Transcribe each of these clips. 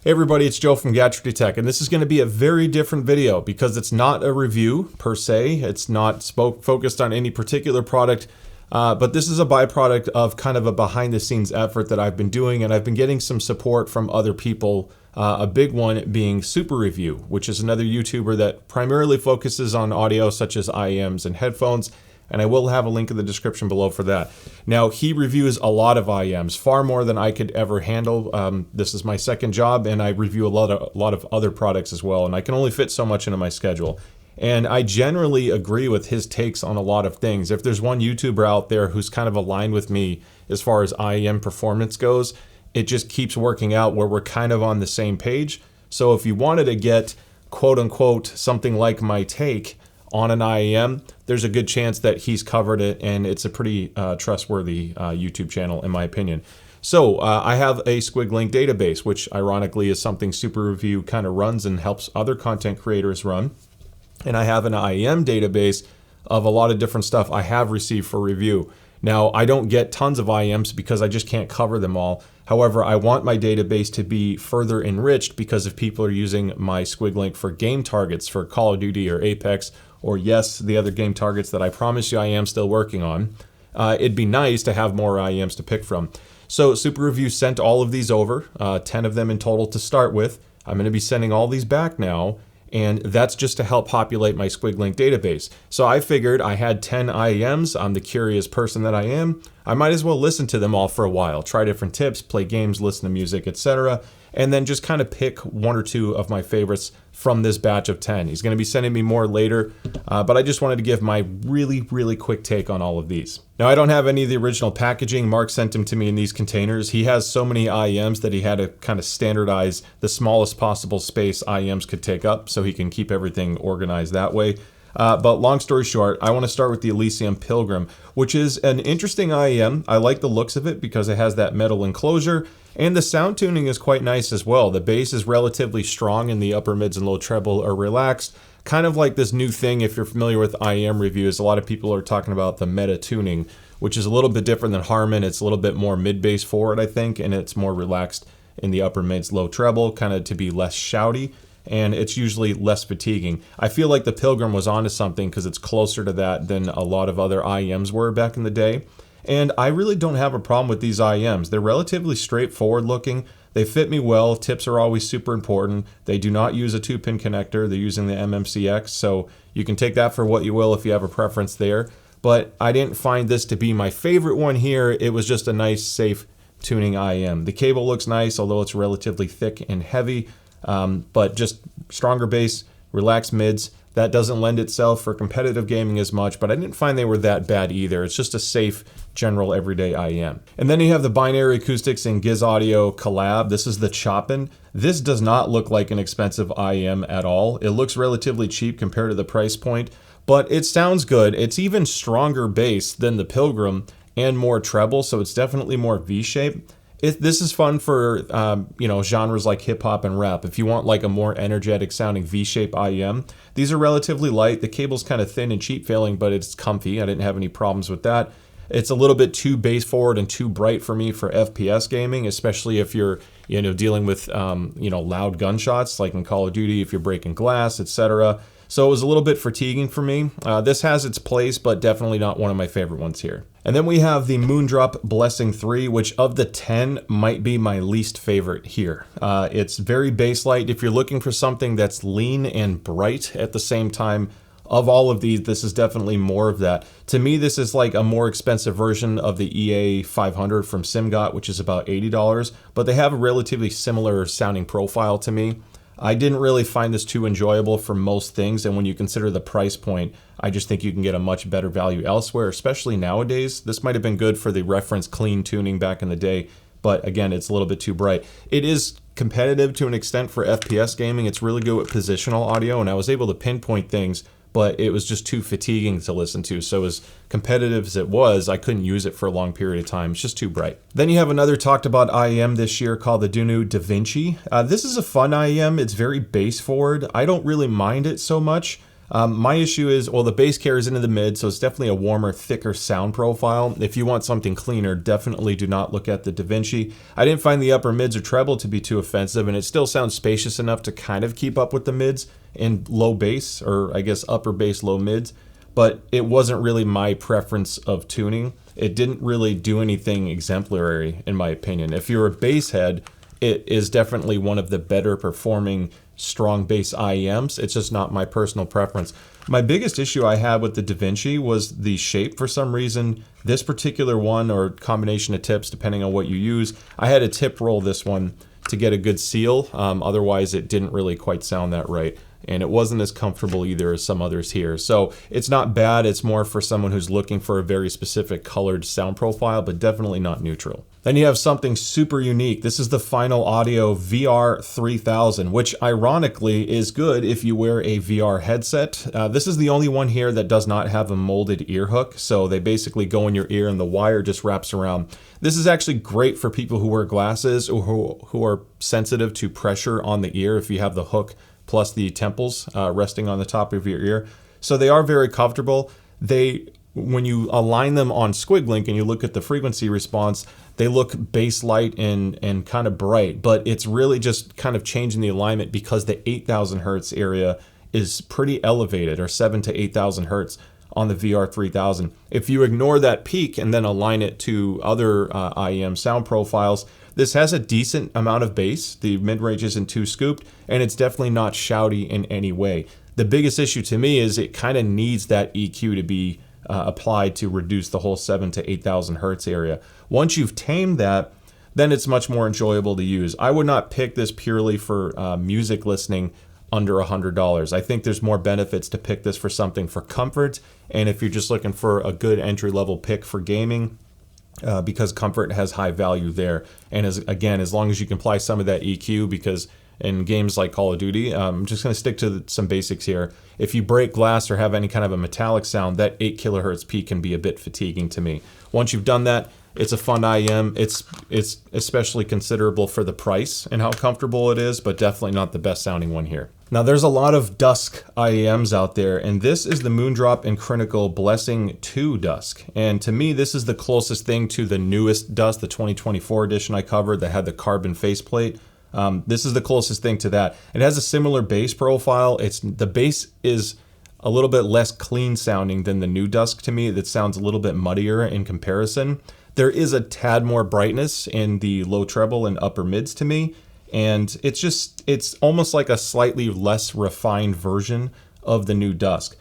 Hey everybody, it's Joe from GadgetryTech, and this is going to be a very different video because it's not a review per se. It's not focused on any particular product, but this is a byproduct of kind of a behind-the-scenes effort that I've been doing, and I've been getting some support from other people, a big one being SuperReview, which is another YouTuber that primarily focuses on audio such as IEMs and headphones, and I will have a link in the description below for that. Now, he reviews a lot of IEMs, far more than I could ever handle. This is my second job, and I review a lot of other products as well, and I can only fit so much into my schedule. And I generally agree with his takes on a lot of things. If there's one YouTuber out there who's kind of aligned with me as far as IEM performance goes, it just keeps working out where we're kind of on the same page. So if you wanted to get, quote unquote, something like my take on an IEM, there's a good chance that he's covered it, and it's a pretty trustworthy YouTube channel in my opinion. So I have a SquigLink database, which ironically is something SuperReview kind of runs and helps other content creators run. And I have an IEM database of a lot of different stuff I have received for review. Now, I don't get tons of IEMs because I just can't cover them all. However, I want my database to be further enriched because if people are using my SquigLink for game targets for Call of Duty or Apex, or yes, the other game targets that I promise you I am still working on, it'd be nice to have more IEMs to pick from. So SuperReview sent all of these over, 10 of them in total to start with. I'm going to be sending all these back now, and that's just to help populate my SquigLink database. So I figured I had 10 IEMs, I'm the curious person that I am, I might as well listen to them all for a while, try different tips, play games, listen to music, etc., and then just kind of pick one or two of my favorites from this batch of 10. He's going to be sending me more later, but I just wanted to give my really quick take on all of these. Now, I don't have any of the original packaging. Mark sent them to me in these containers. He has so many IEMs that he had to kind of standardize the smallest possible space IEMs could take up so he can keep everything organized that way. But long story short, I want to start with the Elysium Pilgrim, which is an interesting IEM. I like the looks of it because it has that metal enclosure, and the sound tuning is quite nice as well. The bass is relatively strong and the upper mids and low treble are relaxed. Kind of like this new thing, if you're familiar with IEM reviews, a lot of people are talking about the meta tuning, which is a little bit different than Harman. It's a little bit more mid-bass forward, I think, and it's more relaxed in the upper mids, low treble, kind of to be less shouty, and it's usually less fatiguing. I feel like the Pilgrim was onto something because it's closer to that than a lot of other IEMs were back in the day. And I really don't have a problem with these IEMs. They're relatively straightforward looking. They fit me well. Tips are always super important. They do not use a 2-pin connector. They're using the MMCX, so you can take that for what you will if you have a preference there. But I didn't find this to be my favorite one here. It was just a nice, safe tuning IEM. The cable looks nice, although it's relatively thick and heavy, but just stronger bass, relaxed mids. That doesn't lend itself for competitive gaming as much, but I didn't find they were that bad either. It's just a safe, general, everyday IEM. And then you have the Binary Acoustics and Giz Audio collab. This is the Chopin. This does not look like an expensive IEM at all. It looks relatively cheap compared to the price point, but it sounds good. It's even stronger bass than the Pilgrim and more treble, so it's definitely more V-shaped. This is fun for genres like hip hop and rap. If you want like a more energetic sounding V-shape IEM, these are relatively light. The cable's kind of thin and cheap feeling, but it's comfy. I didn't have any problems with that. It's a little bit too bass forward and too bright for me for FPS gaming, especially if you're dealing with loud gunshots like in Call of Duty, if you're breaking glass, etc. So it was a little bit fatiguing for me. This has its place, but definitely not one of my favorite ones here. And then we have the Moondrop Blessing 3, which of the 10 might be my least favorite here. It's very bass light. If you're looking for something that's lean and bright at the same time, of all of these, this is definitely more of that. To me, this is like a more expensive version of the EA 500 from SimGot, which is about $80, but they have a relatively similar sounding profile to me. I didn't really find this too enjoyable for most things, and when you consider the price point, I just think you can get a much better value elsewhere, especially nowadays. This might have been good for the reference clean tuning back in the day, but again, it's a little bit too bright. It is competitive to an extent for FPS gaming. It's really good with positional audio, and I was able to pinpoint things, but it was just too fatiguing to listen to. So as competitive as it was, I couldn't use it for a long period of time. It's just too bright. Then you have another talked about IEM this year called the new Davinci. This is a fun IEM. It's very bass forward. I don't really mind it so much. My issue is, well, the bass carries into the mid, so it's definitely a warmer, thicker sound profile. If you want something cleaner, definitely do not look at the Davinci. I didn't find the upper mids or treble to be too offensive, and it still sounds spacious enough to kind of keep up with the mids and low bass, or I guess upper bass, low mids, but it wasn't really my preference of tuning. It didn't really do anything exemplary, in my opinion. If you're a bass head, it is definitely one of the better performing strong bass IEMs. It's just not my personal preference. My biggest issue I had with the Davinci was the shape. For some reason, this particular one, or combination of tips, depending on what you use, I had to tip roll this one to get a good seal. Otherwise, it didn't really quite sound that right. And it wasn't as comfortable either as some others here. So it's not bad. It's more for someone who's looking for a very specific colored sound profile, but definitely not neutral. Then you have something super unique. This is the Final Audio VR3000, which ironically is good if you wear a VR headset. This is the only one here that does not have a molded ear hook. So they basically go in your ear and the wire just wraps around. This is actually great for people who wear glasses or who are sensitive to pressure on the ear if you have the hook plus the temples resting on the top of your ear. So they are very comfortable. When you align them on SquigLink and you look at the frequency response, they look bass light and kind of bright, but it's really just kind of changing the alignment because the 8,000 hertz area is pretty elevated, or 7,000 to 8,000 hertz on the VR3000. If you ignore that peak and then align it to other IEM sound profiles, this has a decent amount of bass. The mid-range isn't too scooped, and it's definitely not shouty in any way. The biggest issue to me is it kind of needs that EQ to be applied to reduce the whole 7,000 to 8,000 hertz area. Once you've tamed that, then it's much more enjoyable to use. I would not pick this purely for music listening under $100. I think there's more benefits to pick this for something for comfort, and if you're just looking for a good entry-level pick for gaming, because comfort has high value there. And as long as you can apply some of that EQ, because in games like Call of Duty, I'm just going to stick to some basics here. If you break glass or have any kind of a metallic sound, that 8 kilohertz peak can be a bit fatiguing to me. Once you've done that, it's a fun IEM. It's especially considerable for the price and how comfortable it is, but definitely not the best sounding one here. Now there's a lot of Dusk IEMs out there, and this is the Moondrop and Critical Blessing 2 Dusk. And to me, this is the closest thing to the newest Dusk, the 2024 edition I covered that had the carbon faceplate. This is the closest thing to that. It has a similar bass profile. The bass is a little bit less clean sounding than the new Dusk to me. That sounds a little bit muddier in comparison. There is a tad more brightness in the low treble and upper mids to me. And it's almost like a slightly less refined version of the new Dusk.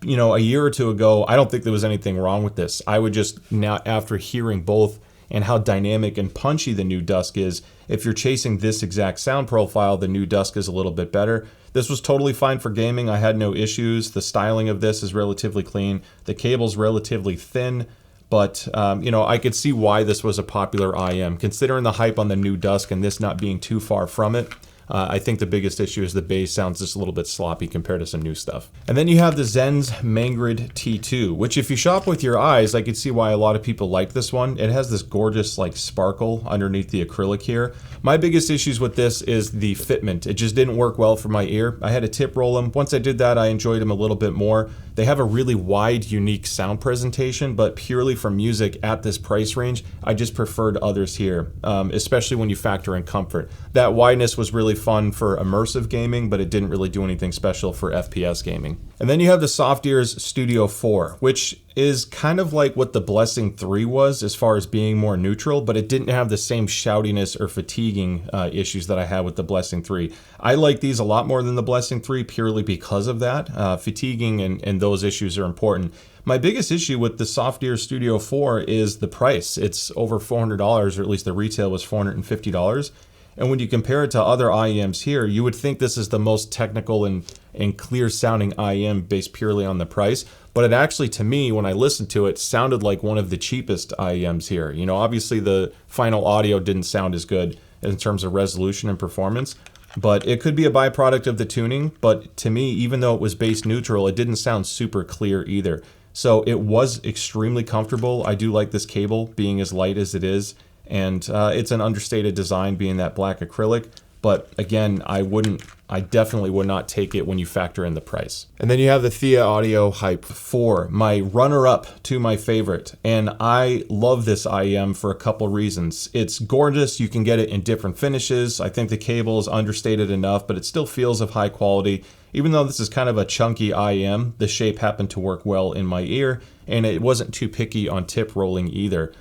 You know, a year or two ago, I don't think there was anything wrong with this. I would just, now after hearing both and how dynamic and punchy the new Dusk is, if you're chasing this exact sound profile, the new Dusk is a little bit better. This was totally fine for gaming. I had no issues. The styling of this is relatively clean. The cable's relatively thin. But, you know, I could see why this was a popular IEM. Considering the hype on the new Dusk and this not being too far from it, I think the biggest issue is the bass sounds just a little bit sloppy compared to some new stuff. And then you have the Zen's Mangird Tea, which if you shop with your eyes, I could see why a lot of people like this one. It has this gorgeous like sparkle underneath the acrylic here. My biggest issues with this is the fitment. It just didn't work well for my ear. I had to tip roll them. Once I did that, I enjoyed them a little bit more. They have a really wide, unique sound presentation, but purely for music at this price range, I just preferred others here, especially when you factor in comfort. That wideness was really fun for immersive gaming, but it didn't really do anything special for FPS gaming. And then you have the Softears Studio 4, which is kind of like what the Blessing 3 was as far as being more neutral, but it didn't have the same shoutiness or fatiguing issues that I had with the Blessing 3. I like these a lot more than the Blessing 3 purely because of that. Fatiguing and those issues are important. My biggest issue with the Softears Studio 4 is the price. It's over $400, or at least the retail was $450. And when you compare it to other IEMs here, you would think this is the most technical and clear sounding IEM based purely on the price. But it actually, to me, when I listened to it, sounded like one of the cheapest IEMs here. You know, obviously the Final Audio didn't sound as good in terms of resolution and performance, but it could be a byproduct of the tuning. But to me, even though it was bass neutral, it didn't sound super clear either. So it was extremely comfortable. I do like this cable being as light as it is. And it's an understated design being that black acrylic, But again, I definitely would not take it when you factor in the price. And then you have the Thea Audio Hype 4, my runner-up to my favorite. And I love this IEM for a couple reasons. It's gorgeous. You can get it in different finishes. I think the cable is understated enough, but it still feels of high quality. Even though this is kind of a chunky IEM, the shape happened to work well in my ear, and it wasn't too picky on tip rolling either.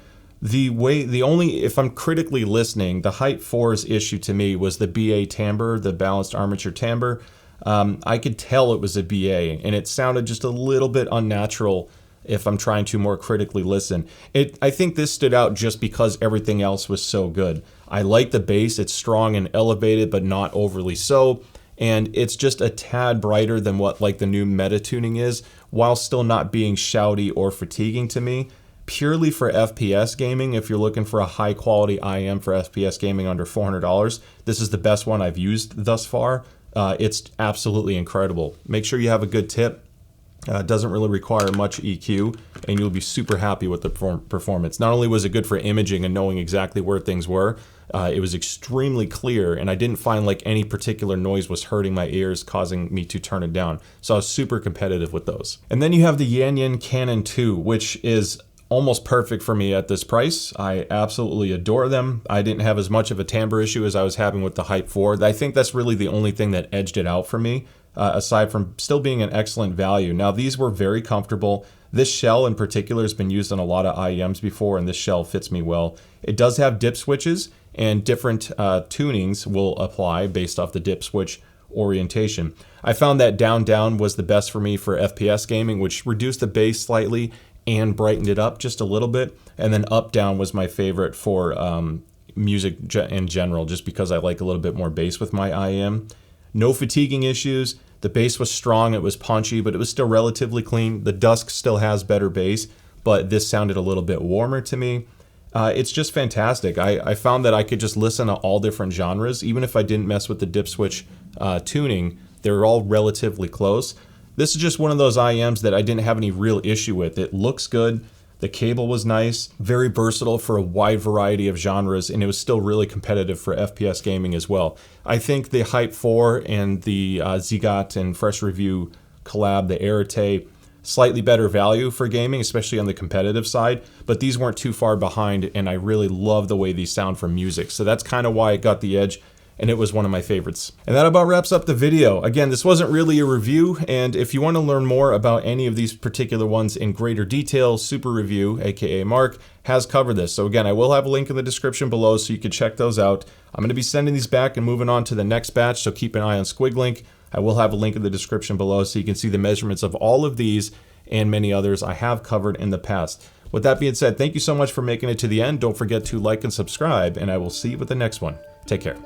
If I'm critically listening, the Hype 4's issue to me was the BA timbre, the balanced armature timbre. I could tell it was a BA, and it sounded just a little bit unnatural if I'm trying to more critically listen. I think this stood out just because everything else was so good. I like the bass. It's strong and elevated, but not overly so. And it's just a tad brighter than what like the new meta tuning is, while still not being shouty or fatiguing to me. Purely for FPS gaming, if you're looking for a high quality IEM for FPS gaming under $400, this is the best one I've used thus far. It's absolutely incredible. Make sure you have a good tip. It doesn't really require much EQ, and you'll be super happy with the performance. Not only was it good for imaging and knowing exactly where things were, it was extremely clear, and I didn't find like any particular noise was hurting my ears, causing me to turn it down. So I was super competitive with those. And then you have the Enriching Canon II, which is almost perfect for me at this price. I absolutely adore them. I didn't have as much of a timbre issue as I was having with the Hype 4. I think that's really the only thing that edged it out for me, aside from still being an excellent value. Now, these were very comfortable. This shell in particular has been used on a lot of IEMs before, and this shell fits me well. It does have dip switches, and different tunings will apply based off the dip switch orientation. I found that down was the best for me for FPS gaming, which reduced the bass slightly and brightened it up just a little bit. And then up down was my favorite for music in general, just because I like a little bit more bass with my IEM. No fatiguing issues. The bass was strong, it was punchy, but it was still relatively clean. The Dusk still has better bass, but this sounded a little bit warmer to me. It's just fantastic. I found that I could just listen to all different genres, even if I didn't mess with the dip switch tuning. They're all relatively close. This is just one of those IEMs that I didn't have any real issue with. It looks good. The cable was nice, very versatile for a wide variety of genres, and it was still really competitive for FPS gaming as well. I think the Hype 4 and the Zigat and SuperReview collab, the Arete, slightly better value for gaming, especially on the competitive side, but these weren't too far behind, and I really love the way these sound for music. So that's kind of why it got the edge, and it was one of my favorites. And that about wraps up the video. Again, this wasn't really a review, and if you want to learn more about any of these particular ones in greater detail, SuperReview, aka Mark, has covered this. So again, I will have a link in the description below so you can check those out. I'm going to be sending these back and moving on to the next batch, so keep an eye on SquigLink. I will have a link in the description below so you can see the measurements of all of these and many others I have covered in the past. With that being said, thank you so much for making it to the end. Don't forget to like and subscribe, and I will see you with the next one. Take care.